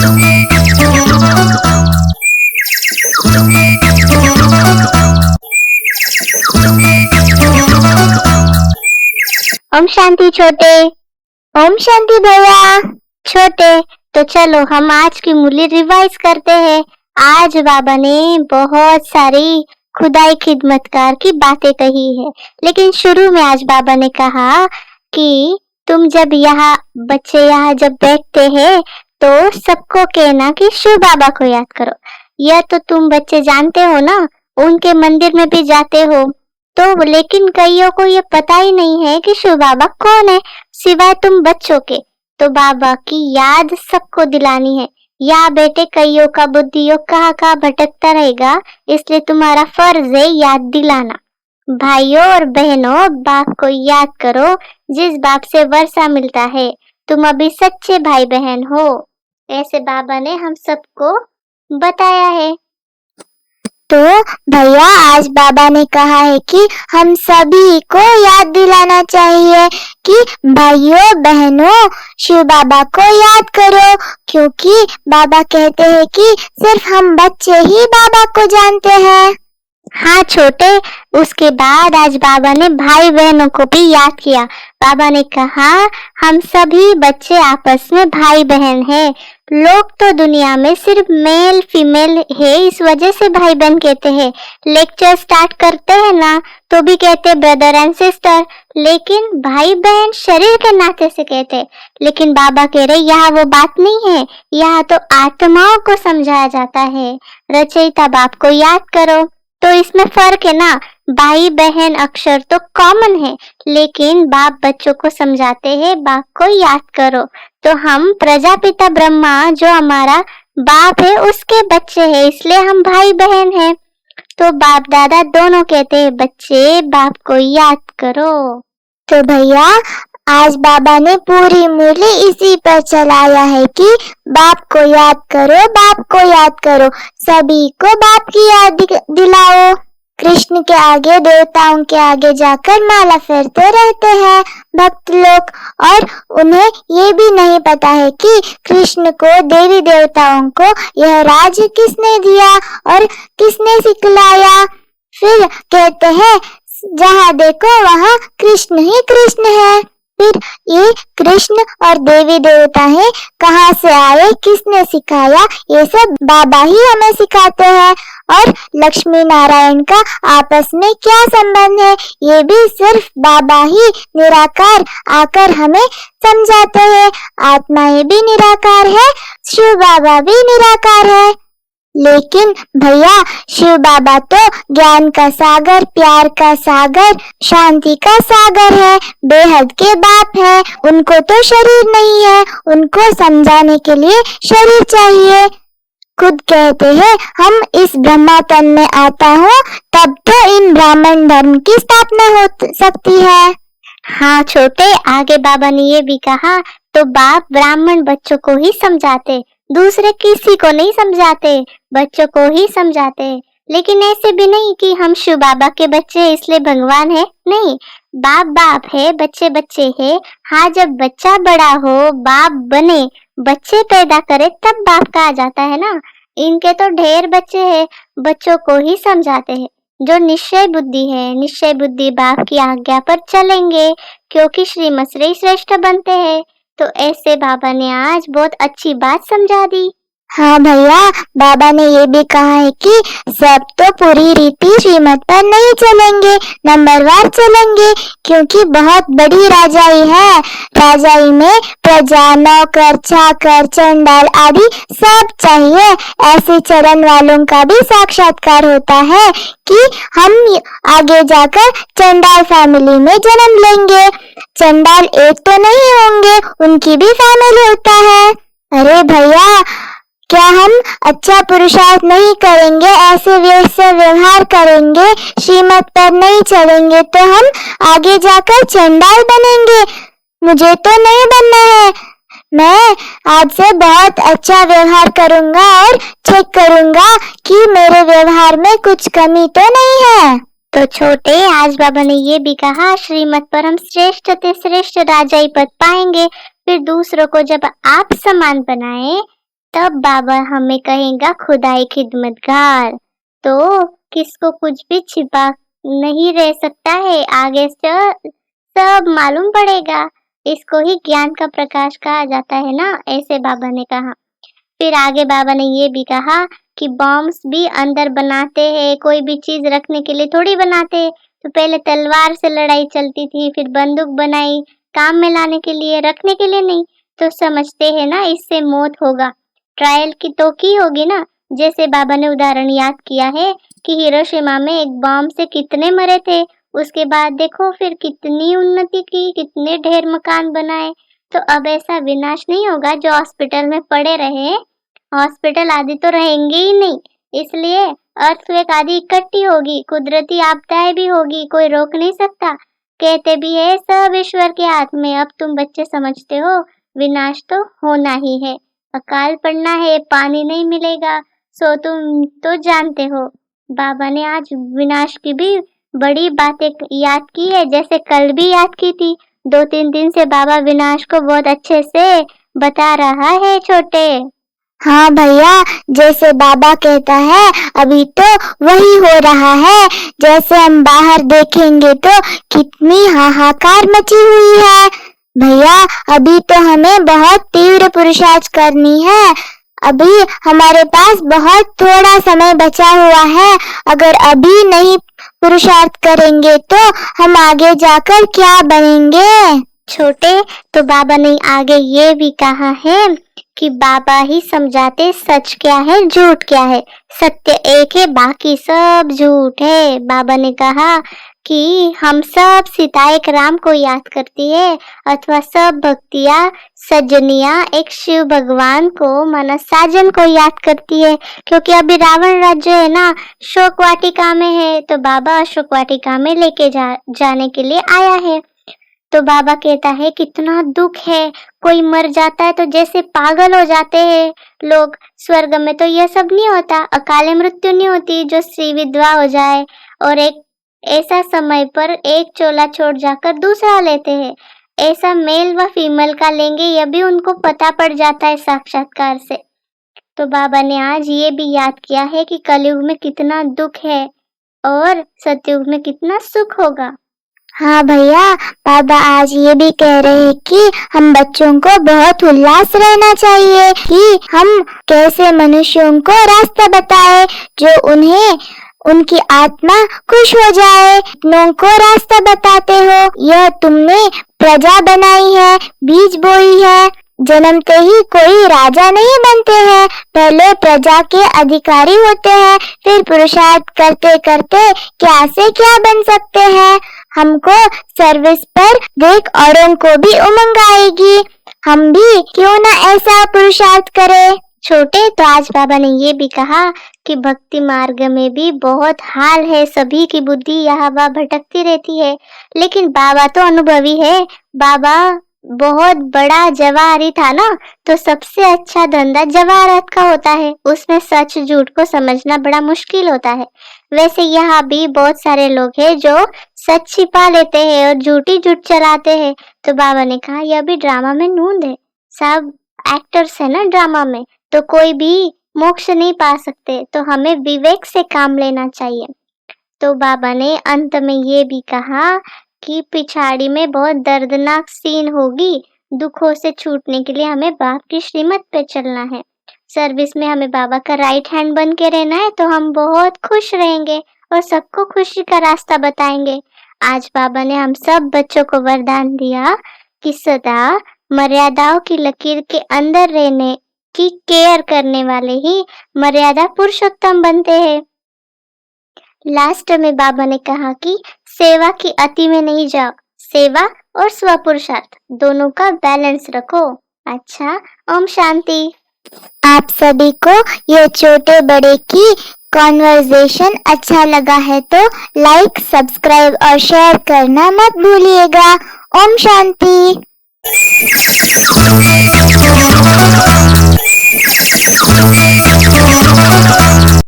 ओम शांति छोटे। ओम शांति भैया। छोटे, तो चलो हम आज की मूल्य रिवाइज करते हैं। आज बाबा ने बहुत सारी खुदाई खिदमतकार की बातें कही है, लेकिन शुरू में आज बाबा ने कहा कि तुम जब बच्चे यहाँ जब बैठते हैं तो सबको कहना कि शिव बाबा को याद करो। यह तो तुम बच्चे जानते हो ना, उनके मंदिर में भी जाते हो तो, लेकिन कईयों को ये पता ही नहीं है कि शिव बाबा कौन है सिवाय तुम बच्चों के। तो बाबा की याद सबको दिलानी है। या बेटे, कईयों का बुद्धि योग कहाँ भटकता रहेगा, इसलिए तुम्हारा फर्ज है याद दिलाना। भाइयों और बहनों, बाप को याद करो जिस बाप से वर्षा मिलता है। तुम अभी सच्चे भाई बहन हो, ऐसे बाबा ने हम सबको बताया है। तो भैया, आज बाबा ने कहा है कि हम सभी को याद दिलाना चाहिए कि भाइयों बहनों, शिव बाबा को याद करो, क्योंकि बाबा कहते हैं कि सिर्फ हम बच्चे ही बाबा को जानते हैं। हाँ छोटे, उसके बाद आज बाबा ने भाई बहनों को भी याद किया। बाबा ने कहा हम सभी बच्चे आपस में भाई बहन हैं। लोग तो दुनिया में सिर्फ मेल फीमेल है, इस वजह से भाई बहन कहते हैं। लेक्चर स्टार्ट करते हैं ना तो भी कहते ब्रदर एंड सिस्टर, लेकिन भाई बहन शरीर के नाते से कहते। लेकिन बाबा कह रहे यहाँ वो बात नहीं है, यहाँ तो आत्माओं को समझाया जाता है। रचयिता बाप को याद करो, तो इसमें फर्क है ना। भाई बहन अक्षर तो कॉमन है, लेकिन बाप बच्चों को समझाते हैं बाप को याद करो। तो हम प्रजापिता ब्रह्मा जो हमारा बाप है उसके बच्चे हैं, इसलिए हम भाई बहन हैं। तो बाप दादा दोनों कहते हैं बच्चे बाप को याद करो। तो भैया, आज बाबा ने पूरी मूल्य इसी पर चलाया है कि बाप को याद करो, बाप को याद करो, सभी को बाप की याद दिलाओ। कृष्ण के आगे, देवताओं के आगे जाकर माला फेरते रहते हैं भक्त लोग, और उन्हें ये भी नहीं पता है कि कृष्ण को, देवी देवताओं को यह राज्य किसने दिया और किसने सिखलाया। फिर कहते हैं जहाँ देखो वहाँ कृष्ण ही कृष्ण है। फिर ये कृष्ण और देवी देवता है, कहाँ से आए, किसने सिखाया, ये सब बाबा ही हमें सिखाते हैं। और लक्ष्मी नारायण का आपस में क्या संबंध है, ये भी सिर्फ बाबा ही निराकार आकर हमें समझाते हैं। आत्माएं भी निराकार है, शिव बाबा भी निराकार है। लेकिन भैया, शिव बाबा तो ज्ञान का सागर, प्यार का सागर, शांति का सागर है, बेहद के बाप है। उनको तो शरीर नहीं है, उनको समझाने के लिए शरीर चाहिए। खुद कहते हैं हम इस ब्रह्मा तन में आता हूँ तब तो इन ब्राह्मण धर्म की स्थापना हो सकती है। हाँ छोटे, आगे बाबा ने ये भी कहा तो बाप ब्राह्मण बच्चों को ही समझाते, दूसरे किसी को नहीं समझाते, बच्चों को ही समझाते। लेकिन ऐसे भी नहीं कि हम शिव बाबा के बच्चे हैं इसलिए भगवान है, नहीं। बाप बाप है, बच्चे बच्चे है। हाँ, जब बच्चा बड़ा हो, बाप बने, बच्चे पैदा करे, तब बाप कहा जाता है ना। इनके तो ढेर बच्चे हैं, बच्चों को ही समझाते हैं। जो निश्चय बुद्धि है, निश्चय बुद्धि बाप की आज्ञा पर चलेंगे, क्योंकि श्रीमत से श्रेष्ठ बनते हैं। तो ऐसे बाबा ने आज बहुत अच्छी बात समझा दी। हाँ भैया, बाबा ने ये भी कहा है कि सब तो पूरी रीति श्रीमत पर नहीं चलेंगे, नंबरवार चलेंगे, क्योंकि बहुत बड़ी राजाई है। राजाई में प्रजा, नौकर, चाकर, चंडाल आदि सब चाहिए। ऐसे चरण वालों का भी साक्षात्कार होता है कि हम आगे जाकर चंडाल फैमिली में जन्म लेंगे। चंडाल एक तो नहीं होंगे, उनकी भी फैमिली होता है। अरे भैया, क्या हम अच्छा पुरुषार्थ नहीं करेंगे, ऐसे वैसे व्यवहार करेंगे, श्रीमत पर नहीं चलेंगे, तो हम आगे जाकर चंडाल बनेंगे। मुझे तो नहीं बनना है। मैं आज से बहुत अच्छा व्यवहार करूंगा और चेक करूंगा कि मेरे व्यवहार में कुछ कमी तो नहीं है। तो छोटे, आज बाबा ने ये भी कहा श्रीमत पर हम श्रेष्ठ से श्रेष्ठ राजाई पद पाएंगे। फिर दूसरों को जब आप समान बनाए तब बाबा हमें कहेगा खुदाई खिदमतगार। तो किसको कुछ भी छिपा नहीं रह सकता है, आगे से सब मालूम पड़ेगा। इसको ही ज्ञान का प्रकाश कहा जाता है ना, ऐसे बाबा ने कहा। फिर आगे बाबा ने ये भी कहा कि बॉम्ब्स भी अंदर बनाते हैं, कोई भी चीज रखने के लिए थोड़ी बनाते हैं। तो पहले तलवार से लड़ाई चलती थी, फिर बंदूक बनाई काम में लाने के लिए, रखने के लिए नहीं। तो समझते हैं ना, इससे मौत होगा, ट्रायल की तो की होगी ना। जैसे बाबा ने उदाहरण याद किया है कि हिरोशिमा में एक बॉम्ब से कितने मरे थे, उसके बाद देखो फिर कितनी उन्नति की, कितने ढेर मकान बनाए। तो अब ऐसा विनाश नहीं होगा जो हॉस्पिटल में पड़े रहे, हॉस्पिटल आदि तो रहेंगे ही नहीं। इसलिए अर्थक्वेक आदि इकट्ठी होगी, कुदरती आपदाएं भी होगी, कोई रोक नहीं सकता। कहते भी है सब ईश्वर के हाथ में। अब तुम बच्चे समझते हो, विनाश तो होना ही है, अकाल पड़ना है, पानी नहीं मिलेगा, सो तुम तो जानते हो। बाबा ने आज विनाश की भी बड़ी बातें याद की है, जैसे कल भी याद की थी। 2-3 दिन से बाबा विनाश को बहुत अच्छे से बता रहा है छोटे। हाँ भैया, जैसे बाबा कहता है अभी तो वही हो रहा है। जैसे हम बाहर देखेंगे तो कितनी हाहाकार मची हुई है। भैया अभी तो हमें बहुत तीव्र पुरुषार्थ करनी है। अभी हमारे पास बहुत थोड़ा समय बचा हुआ है। अगर अभी नहीं पुरुषार्थ करेंगे तो हम आगे जाकर क्या बनेंगे। छोटे, तो बाबा ने आगे ये भी कहा है कि बाबा ही समझाते सच क्या है झूठ क्या है। सत्य एक है, बाकी सब झूठ है। बाबा ने कहा कि हम सब सीताएक राम को याद करती है, अथवा सब भक्तियां सजनिया एक शिव भगवान को माना साजन को याद करती है। क्योंकि अभी रावण राज्य है ना, शोक वाटिका में है, तो बाबा अशोक वाटिका में लेके जाने के लिए आया है। तो बाबा कहता है कितना दुख है, कोई मर जाता है तो जैसे पागल हो जाते हैं लोग। स्वर्ग में तो यह सब नहीं होता, अकाले मृत्यु नहीं होती जो स्त्री विधवा हो जाए और एक ऐसा समय पर एक चोला छोड़ जाकर दूसरा लेते हैं। ऐसा मेल व फीमेल का लेंगे, यह भी उनको पता पड़ जाता है साक्षात्कार से। तो बाबा ने आज ये भी याद किया है कि कलयुग में कितना दुख है और सतयुग में कितना सुख होगा। हाँ भैया, बाबा आज ये भी कह रहे हैं कि हम बच्चों को बहुत उल्लास रहना चाहिए कि हम कैसे मनुष्यों को रास्ता बताए जो उन्हें उनकी आत्मा खुश हो जाए। अपनों को रास्ता बताते हो, यह तुमने प्रजा बनाई है, बीज बोई है। जन्मते ही कोई राजा नहीं बनते हैं, पहले प्रजा के अधिकारी होते हैं, फिर पुरुषार्थ करते करते क्या से क्या बन सकते हैं। हमको सर्विस पर देख औरों को भी उमंग आएगी, हम भी क्यों ना ऐसा पुरुषार्थ करें। छोटे, तो आज बाबा ने ये भी कहा कि भक्ति मार्ग में भी बहुत हाल है, सभी की बुद्धि यहाँ वहाँ भटकती रहती है, लेकिन बाबा तो अनुभवी है। बाबा बहुत बड़ा जवाहरी था ना, तो सबसे अच्छा धंधा जवाहरात का होता है, उसमें सच झूठ को समझना बड़ा मुश्किल होता है। वैसे यहाँ भी बहुत सारे लोग हैं जो सच छिपा लेते हैं और झूठी झूठ चलाते हैं। तो बाबा ने कहा यह भी ड्रामा में नूंद है, सब एक्टर्स है ना ड्रामा में, तो कोई भी मोक्ष नहीं पा सकते, तो हमें विवेक से काम लेना चाहिए। तो बाबा ने अंत में ये भी कहा कि पिछाड़ी में बहुत दर्दनाक सीन होगी, दुखों से छूटने के लिए हमें बाप की श्रीमत पे चलना है। सर्विस में हमें बाबा का राइट हैंड बन के रहना है, तो हम बहुत खुश रहेंगे और सबको खुशी का रास्ता बताएंगे। आज बाबा ने हम सब बच्चों को वरदान दिया कि सदा मर्यादाओं की लकीर के अंदर रहने की केयर करने वाले ही मर्यादा पुरुषोत्तम बनते हैं। लास्ट में बाबा ने कहा कि सेवा की अति में नहीं जाओ, सेवा और स्वपुरुषार्थ दोनों का बैलेंस रखो। अच्छा, ओम शांति। आप सभी को ये छोटे बड़े की कॉन्वर्सेशन अच्छा लगा है तो लाइक, सब्सक्राइब और शेयर करना मत भूलिएगा। ओम शांति।